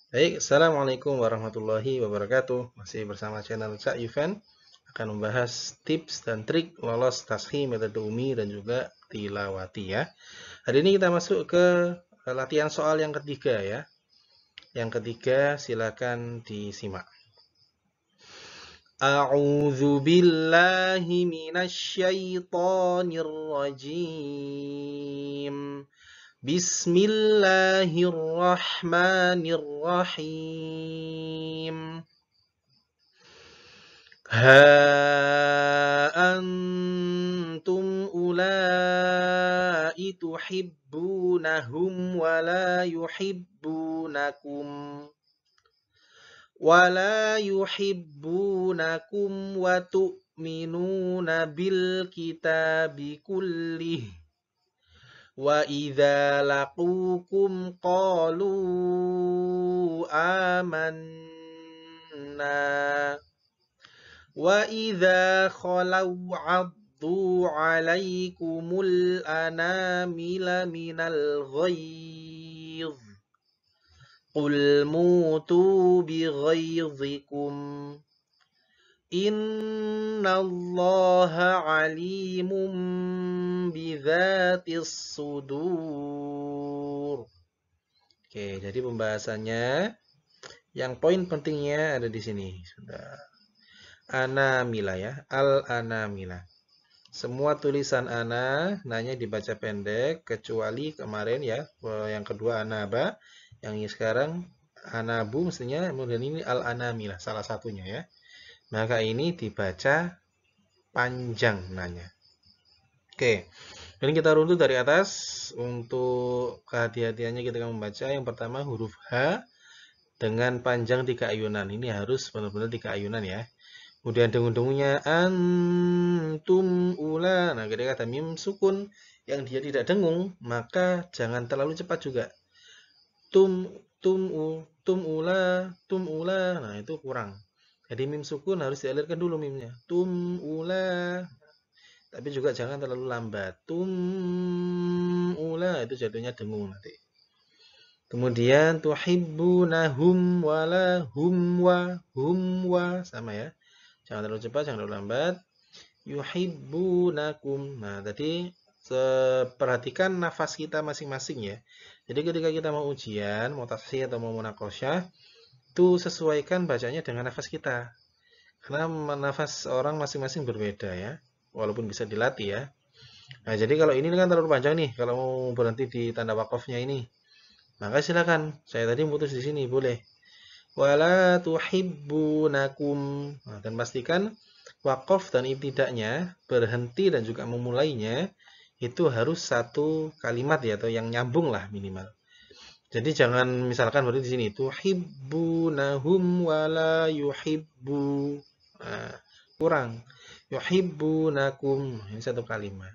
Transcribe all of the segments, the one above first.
Baik, Assalamualaikum warahmatullahi wabarakatuh. Masih bersama channel Cak Yuven akan membahas tips dan trik lolos taskhi metode umi dan juga tilawati ya. Hari ini kita masuk ke latihan soal yang ketiga ya. Yang ketiga silakan disimak. A'udzu billahi minasy syaithanir rajim. Bismillahirrahmanirrahim. Ha antum ulai tuhibbunahum wa la yuhibbunakum wa tu'minuna bil kitabi kullih wa idza laqukum qalu amanna wa idza khalau 'addu 'alaikumul anamila minal ghaiz qul mutu bi ghaizikum innallaha 'alimun bidzatis sudur. Oke, jadi pembahasannya yang poin pentingnya ada di sini. Sudah. Anamila ya, al-anamila. Semua tulisan ana nanya dibaca pendek kecuali kemarin ya, yang kedua anaba, yang ini sekarang anabu mestinya, kemudian ini al-anamila salah satunya ya. Maka ini dibaca panjang nanya. Oke. Ini kita runtuh dari atas untuk kehati-hatiannya kita akan membaca. Yang pertama huruf H dengan panjang 3 ayunan. Ini harus benar-benar 3 ayunan ya. Kemudian dengung-dengungnya antum ula. Nah, ketika ada mim sukun yang dia tidak dengung, maka jangan terlalu cepat juga. Tum ula. Nah, itu kurang. Jadi mim sukun harus dialirkan dulu mimnya. Tum ula. Tapi juga jangan terlalu lambat. Ula itu jadinya dengung nanti. Kemudian tuhibbunahum wala hum wa sama ya. Jangan terlalu cepat, jangan terlalu lambat. Yuhibbunakum. Nah, tadi perhatikan nafas kita masing-masing ya. Jadi ketika kita mau ujian, mau taksih atau mau munakosyah, itu sesuaikan bacanya dengan nafas kita. Karena nafas orang masing-masing berbeda ya. Walaupun bisa dilatih ya. Nah, jadi kalau ini kan terlalu panjang nih, kalau mau berhenti di tanda wakofnya ini, maka silakan. Saya tadi putus di sini, boleh. Wala tuhibbunakum. Nah, dan pastikan wakof dan ibtidaknya berhenti dan juga memulainya itu harus satu kalimat ya, atau yang nyambung lah minimal. Jadi jangan misalkan berarti di sini tuhibbunahum wala yuhibbu. Nah, kurang. Yuhibbunakum. Ini satu kalimat.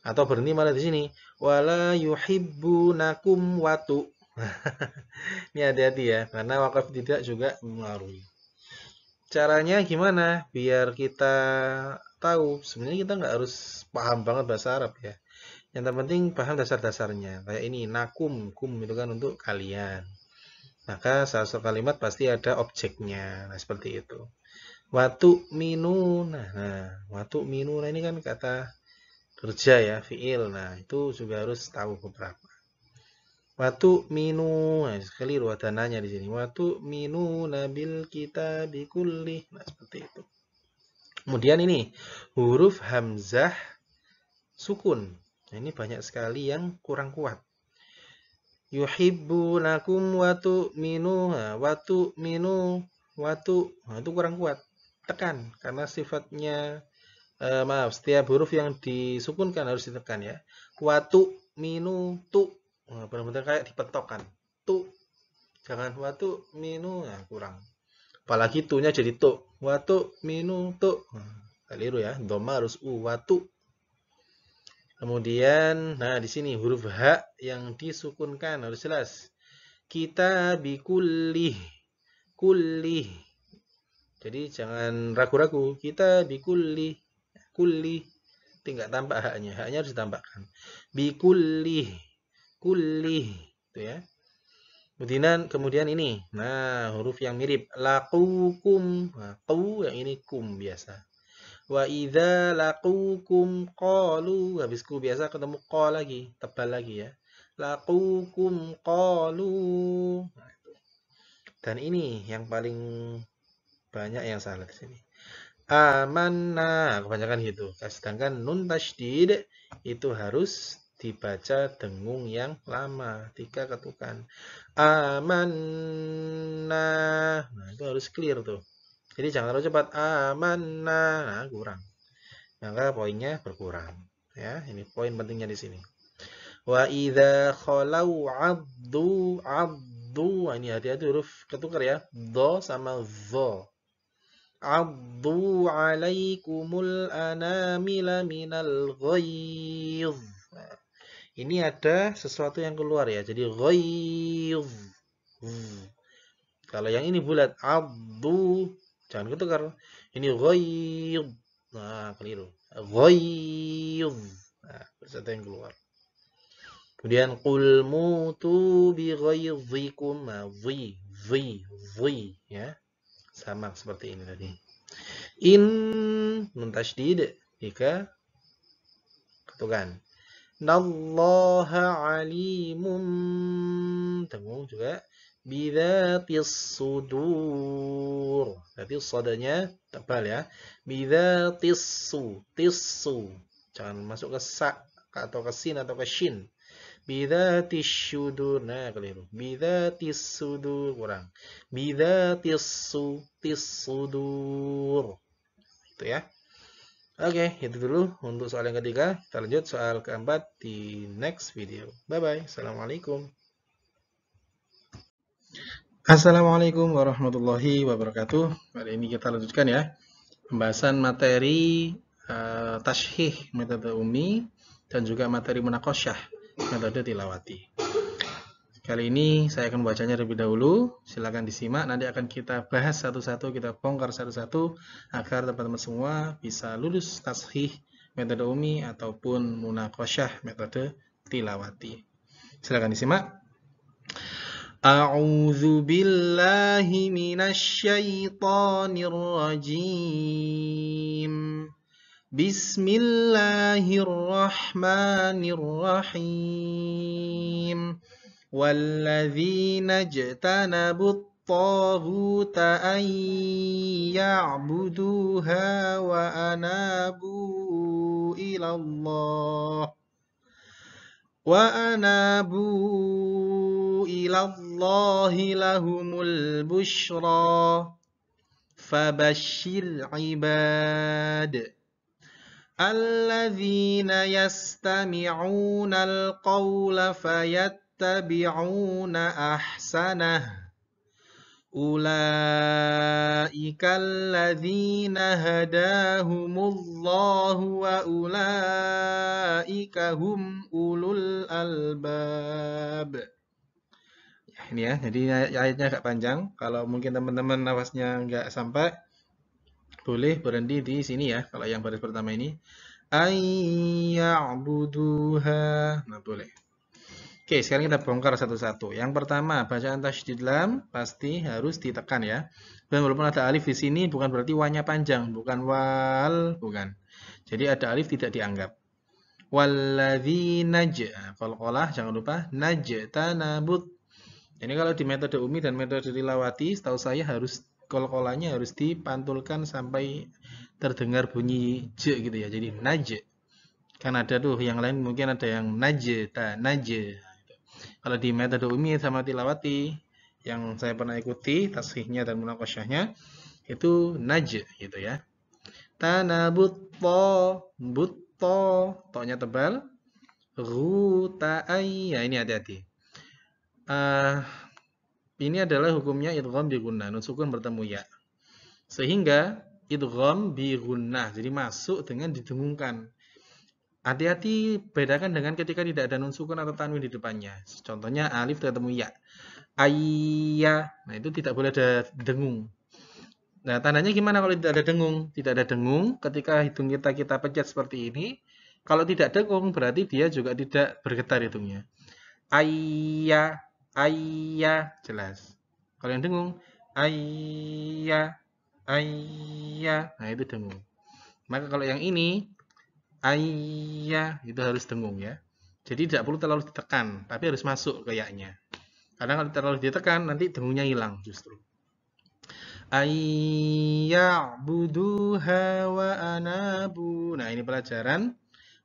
Atau berhenti malah di sini wala yuhibbunakum watu. Ini hati-hati ya, karena wakaf tidak juga mempengaruhi. Caranya gimana biar kita tahu? Sebenarnya kita nggak harus paham banget bahasa Arab ya. Yang terpenting paham dasar-dasarnya. Kayak ini nakum, kum itu kan untuk kalian. Maka salah satu kalimat pasti ada objeknya. Nah, seperti itu. Watu minuna. Nah, watu minuna ini kan kata kerja ya, fiil. Nah, itu juga harus tahu beberapa. Watu minu, nah, keliru ada nanya di sini. Watu minu nabil kita bikulli. Nah, seperti itu. Kemudian ini huruf hamzah sukun. Nah, ini banyak sekali yang kurang kuat. Yuhibbunakum watu minu, watu minu, watu. Nah, itu kurang kuat. Tekan karena sifatnya maaf, setiap huruf yang disukunkan harus ditekan ya. Watu minu tu. Nah, benar-benar kayak dipetokkan. Tu. Jangan watu minu, nah, kurang. Apalagi tu-nya jadi tu. Watu minu tu. Nah, keliru ya. Dhamma harus u watu. Kemudian, nah di sini huruf H yang disukunkan harus jelas. Kita bikulih. Kulih. Jadi jangan ragu-ragu. Kita bikulih. Kulih. Tinggal tambah haknya. Haknya harus ditambahkan. Bikulih. Kulih. Itu ya. Kemudian ini. Nah, huruf yang mirip. Laqukum. Nah, qu yang ini kum biasa. Wa idza laqukum qalu. Habis ku biasa ketemu qa lagi, tebal lagi ya. Laqukum qalu. Nah, itu. Dan ini yang paling banyak yang salah di sini. Amanna, kebanyakan gitu. Sedangkan nun tasydid itu harus dibaca dengung yang lama, 3 ketukan. Amanna. Nah, itu harus clear tuh. Jadi jangan terlalu cepat. Amanna. Nah, kurang. Maka poinnya berkurang. Ya, ini poin pentingnya di sini. Wa idza khalau 'addu 'addu. Ini hati-hati huruf ketukar ya. Do sama zo. 'Addu 'alaikumul anamila minal ghaiz. Nah, ini ada sesuatu yang keluar ya. Jadi ghaiz. Kalau yang ini bulat 'addu, jangan ketukar. Ini ghaiz. Nah, keliru. Ghaiz. Nah, sesuatu yang keluar. Kemudian qul mutu bi ghaizikum. Nah, zi ya. Sama seperti ini tadi. In nun tasydid 3 ketukan. Nallaha alimun dengung juga bidzatis sudur. Berarti sodanya tebal ya. Bidzatis tissu. Jangan masuk ke sa atau ke sin atau ke shin. Bidzatis syudur. Nah, keliru. Bidzatis sudur kurang. Bidzatis sudur. Itu ya. Oke, itu dulu untuk soal yang ketiga. Kita lanjut soal keempat di next video. Bye-bye. Assalamualaikum. Assalamualaikum warahmatullahi wabarakatuh. Kali ini kita lanjutkan ya. Pembahasan materi tashih metode umi dan juga materi munakosyah metode tilawati. Kali ini saya akan bacanya terlebih dahulu. Silakan disimak. Nanti akan kita bahas satu-satu, kita bongkar satu-satu agar teman-teman semua bisa lulus tashih metode umi ataupun munakosyah metode tilawati. Silakan disimak. A'udzu billahi minasyaitonir rajim. Bismillahirrahmanirrahim. وَالَّذِينَ اجْتَنَبُوا الطَّاغُوتَ أَن يَعْبُدُوهَا وَأَنَابُوا إِلَى اللَّهِ لَهُمُ الْبُشْرَى فَبَشِّرْ عِبَادِ الَّذِينَ يَسْتَمِعُونَ الْقَوْلَ فَيَتَّبِعُونَ أَحْسَنَهُ أُولَئِكَ الَّذِينَ هَدَاهُمُ اللَّهُ وَأُولَئِكَ هُمْ أُولُو الْأَلْبَابِ. Ini ya, jadi ayatnya agak panjang. Kalau mungkin teman-teman nafasnya nggak sampai, boleh berhenti di sini ya. Kalau yang baris pertama ini, ayya'buduha. Nah, boleh. Oke, sekarang kita bongkar satu-satu. Yang pertama, bacaan tasydid lam pasti harus ditekan ya. Dan walaupun ada alif di sini, bukan berarti wanya panjang, bukan wal, bukan. Jadi ada alif tidak dianggap. Walladzina qalqalah, jangan lupa najtanabut. Ini kalau di metode umi dan metode tilawati, setahu saya harus qalqalahnya harus dipantulkan sampai terdengar bunyi j gitu ya. Jadi naj. Kan ada tuh yang lain mungkin ada yang najta, naj. Kalau di metode umi sama tilawati yang saya pernah ikuti tashihnya dan munakosyahnya itu naj gitu ya. Tanabut to-nya tebal. Ghuta'ay. Ya, ini hati-hati. Ini adalah hukumnya idgham bi gunnah, nun sukun bertemu ya. Sehingga idgham bi gunnah, jadi masuk dengan didengungkan. Hati-hati bedakan dengan ketika tidak ada nun sukun atau tanwin di depannya. Contohnya alif ketemu ya. Ayya. Nah, itu tidak boleh ada dengung. Nah, tandanya gimana kalau tidak ada dengung? Tidak ada dengung ketika hidung kita pencet seperti ini. Kalau tidak dengung berarti dia juga tidak bergetar hidungnya. Ayya. ayya, jelas. Kalau yang dengung, ayya, ayya, nah itu dengung. Maka kalau yang ini, ayya, itu harus dengung ya. Jadi tidak perlu terlalu ditekan, tapi harus masuk ke ya-nya. Karena kalau terlalu ditekan, nanti dengungnya hilang justru. Ayya'buduha wa anabu. Nah, ini pelajaran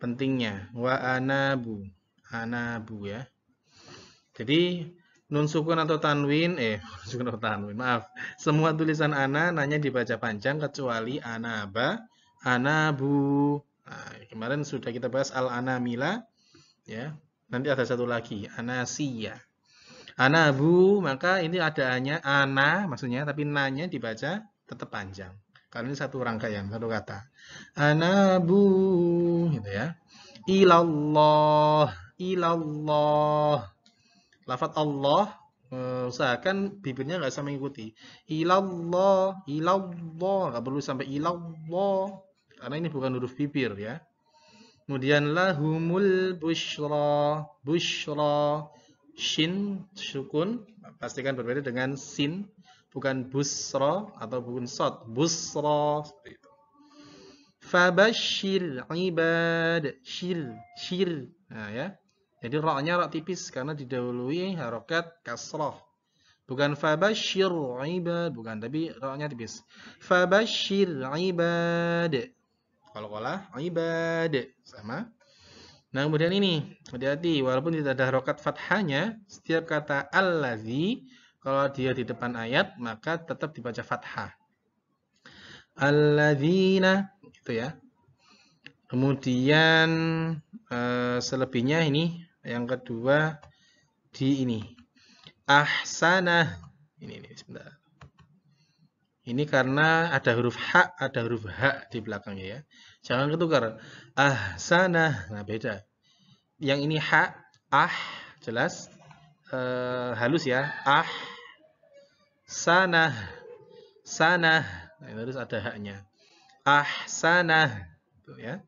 pentingnya. Wa anabu. Anabu ya. Jadi nun sukun atau tanwin, sukun atau tanwin, maaf. Semua tulisan ana nanya dibaca panjang kecuali anaba, anabu. Nah, kemarin sudah kita bahas al-anamila ya. Nanti ada satu lagi, anasiya. Anabu, maka ini ada hanya ana maksudnya, tapi nanya dibaca tetap panjang. Karena ini satu rangkaian, satu kata. Anabu, gitu ya. Ilallah, ilallah. Lafadz Allah, usahakan bibirnya nggak sampai mengikuti. Ilallah, ilallah, nggak perlu sampai ilallah. Karena ini bukan huruf bibir ya. Kemudian lahumul busyra, busyra. Shin sukun pastikan berbeda dengan sin, bukan busra atau bukan sod, busra seperti itu. Fabashir ibad, shir. Nah ya. Jadi ra-nya ra tipis karena didahului harokat kasrah. Bukan fabashir ibad, bukan, tapi ra-nya tipis. Fabashir ibad. Kalau ibad sama. Nah, kemudian ini, hati-hati, walaupun tidak ada harokat fathahnya, setiap kata allazi, kalau dia di depan ayat, maka tetap dibaca fathah. Alladzina, gitu ya. Kemudian, selebihnya ini, yang kedua, di ini. Ahsanah. Ini, sebentar. Ini karena ada huruf ha, ada huruf ha di belakangnya ya. Jangan ketukar. Ahsanah. Nah, beda. Yang ini ha, jelas. Halus ya. Sanah. Sanah. Nah, ini harus ada haknya. Ahsanah. Tuh ya.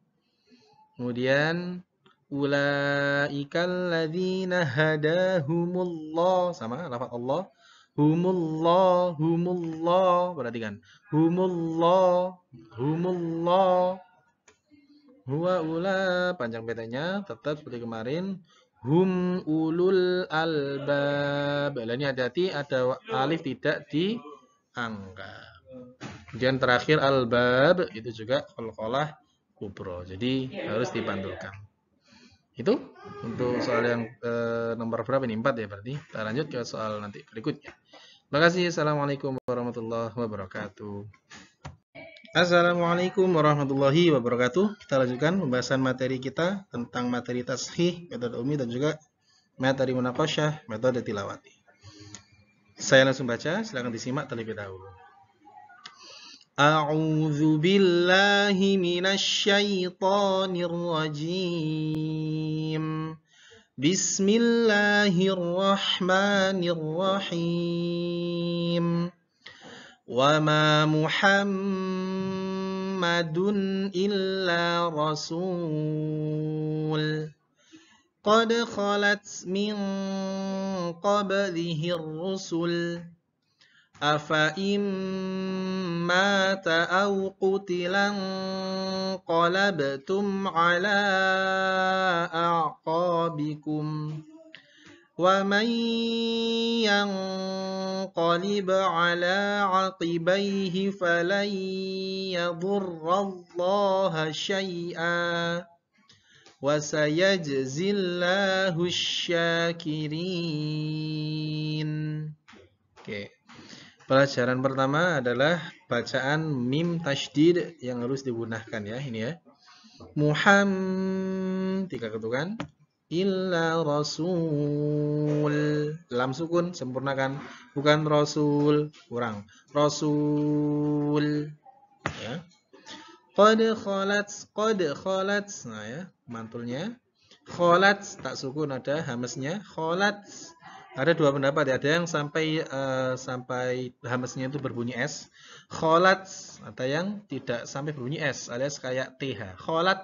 Kemudian ulaikal ladzina hadahumullah, sama lafaz Allah. Humullah. Perhatikan. Humullah. Huwa ula, panjang bedanya tetap seperti kemarin. Hum ulul albab. Ini hati-hati, ada alif tidak diangkat. Kemudian terakhir albab itu juga qalqalah kubro. Jadi harus dipantulkan. Itu untuk soal yang nomor berapa ini? 4 ya berarti. Kita lanjut ke soal nanti berikutnya. Terima kasih. Assalamualaikum warahmatullahi wabarakatuh. Assalamualaikum warahmatullahi wabarakatuh. Kita lanjutkan pembahasan materi kita tentang materi tashih, metode umi, dan juga materi munaqasyah, metode tilawati. Saya langsung baca, silakan disimak terlebih dahulu. A'udzu billahi minasy syaithanir rajim. Bismillahirrahmanirrahim. Wa ma Muhammadun illa rasul qad khalat min qablihi ar-rusul afa im mata aw qutilan qalabtum ala a'qabikum wa man yanqalib ala aqibaihi falan yadurrallaha syai'a wa sayajzillahu syakirin. Oke. Pelajaran pertama adalah bacaan mim tasydid yang harus digunakan ya, ini ya. Tiga ketukan. Illa rasul, lam sukun sempurnakan, bukan rasul, kurang, rasul ya. Qad khalat, nah ya, mantulnya khalat, tak sukun, ada hamesnya, khalat. Ada dua pendapat ya, ada yang sampai hamesnya itu berbunyi s, khalat, ada yang tidak sampai berbunyi s, alias kayak th, khalat,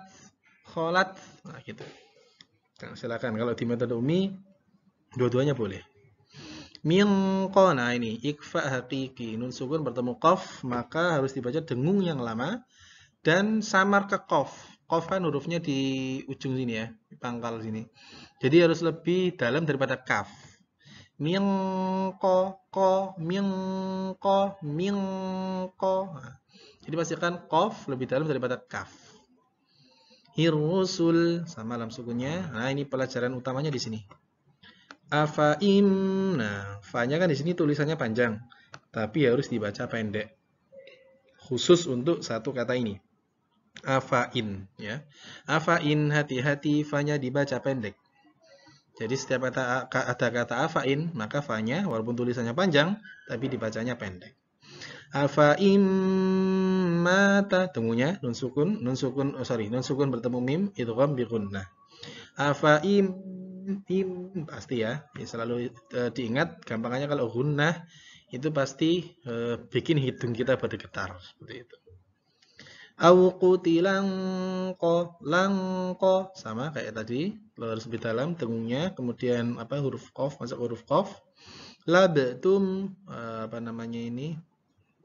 nah gitu. Nah, silakan kalau di metode umi dua-duanya boleh. Minqa. Nah ini ikfa hakiki. Nun sukun bertemu qaf, maka harus dibaca dengung yang lama dan samar ke qaf. Qaf kan hurufnya di ujung sini ya, di pangkal sini. Jadi harus lebih dalam daripada kaf. Minqa, qa, minqa, minqa. Nah, jadi pastikan qaf lebih dalam daripada kaf. Hirrusul sama lam sukunnya. Nah ini pelajaran utamanya di sini. Afaim. Nah, fa-nya kan di sini tulisannya panjang, tapi harus dibaca pendek. Khusus untuk satu kata ini. Afain, ya. Afain, hati-hati, fa-nya dibaca pendek. Jadi setiap ada kata afain, maka fa-nya walaupun tulisannya panjang, tapi dibacanya pendek. Afaim mata, temunya nun sukun bertemu mim, idgham bi gunnah. Afaim pasti ya, selalu diingat gampangannya kalau gunnah itu pasti bikin hidung kita bergetar seperti itu. Au qutilan langko sama kayak tadi, harus lebih dalam tengungnya, kemudian huruf qaf masuk huruf qaf. Labtum ini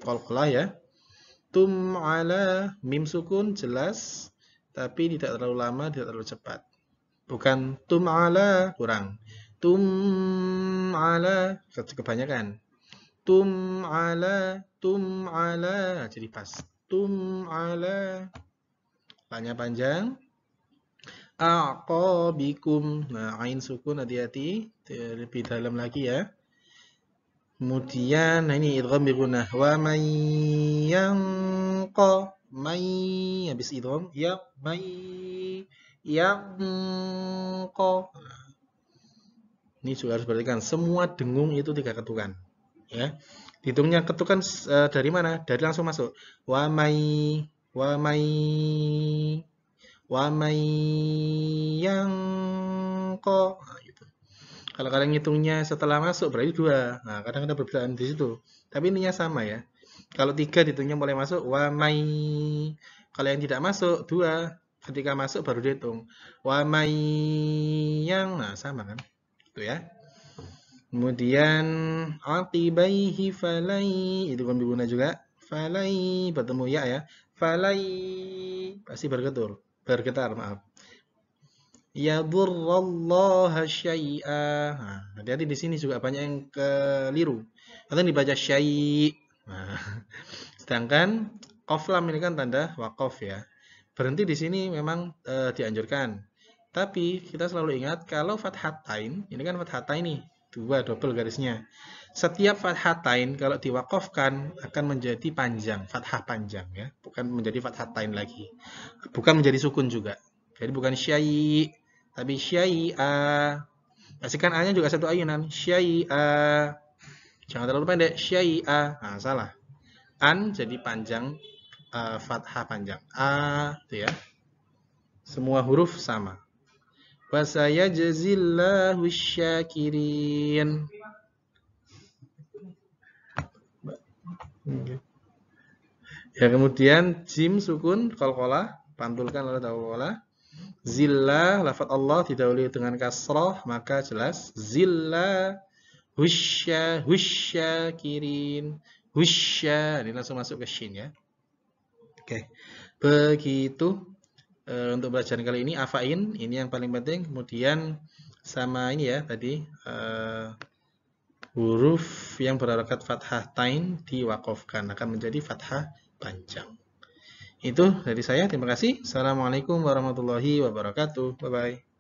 qalqalah ya. Tum ala mim sukun jelas tapi tidak terlalu lama, tidak terlalu cepat. Bukan tum ala kurang. Tum ala kebanyakan. Tum ala jadi pas. Tum ala tanya panjang. Aqabikum. Nah, ain sukun hati-hati, lebih dalam lagi ya. Kemudian nah ini idgham bi gunnah. Wa may yanqa may habis idgham ya may yanqa. Ini juga harus perhatikan semua dengung itu 3 ketukan ya. Hitungnya ketukan dari mana? Dari langsung masuk. Wa may yanqa. Nah, gitu. Kalau kalian ngitungnya setelah masuk berarti 2. Nah, kadang ada perbedaan di situ. Tapi intinya sama ya. Kalau 3 dihitungnya mulai masuk wa may. Kalau yang tidak masuk 2. Ketika masuk baru dihitung. Wa may yang. Nah, sama kan? Itu ya. Kemudian aqibaihi falai itu kan diguna juga. Falai bertemu ya. Falai pasti bergetar, maaf. Yadurrallaha syai'a. Nah, hati-hati di sini juga banyak yang keliru. Atau dibaca syai'. Nah, sedangkan qaf lam ini kan tanda waqaf ya. Berhenti di sini memang dianjurkan. Tapi kita selalu ingat kalau fathatain, ini kan fathatain nih, 2 double garisnya. Setiap fathatain kalau diwaqafkan akan menjadi panjang, fathah panjang ya, bukan menjadi fathatain lagi. Bukan menjadi sukun juga. Jadi bukan syai', tapi syai'a. Pastikan A-nya juga satu ayunan, syai'a. Jangan terlalu pendek, syai'a. Nah, salah. An jadi panjang, fathah panjang. A itu ya. Semua huruf sama. Wa sayajzillahu syakirin. Ya, kemudian jim sukun qalqalah, pantulkan oleh qalqalah. Zillah, lafaz Allah didahului dengan kasrah, maka jelas zillah husyakirin. Husya, ini langsung masuk ke shin ya. Oke. Begitu untuk pelajaran kali ini afain, ini yang paling penting. Kemudian sama ini ya tadi huruf yang berharakat fathah tain diwaqafkan akan menjadi fathah panjang. Itu dari saya, terima kasih. Assalamualaikum warahmatullahi wabarakatuh. Bye bye.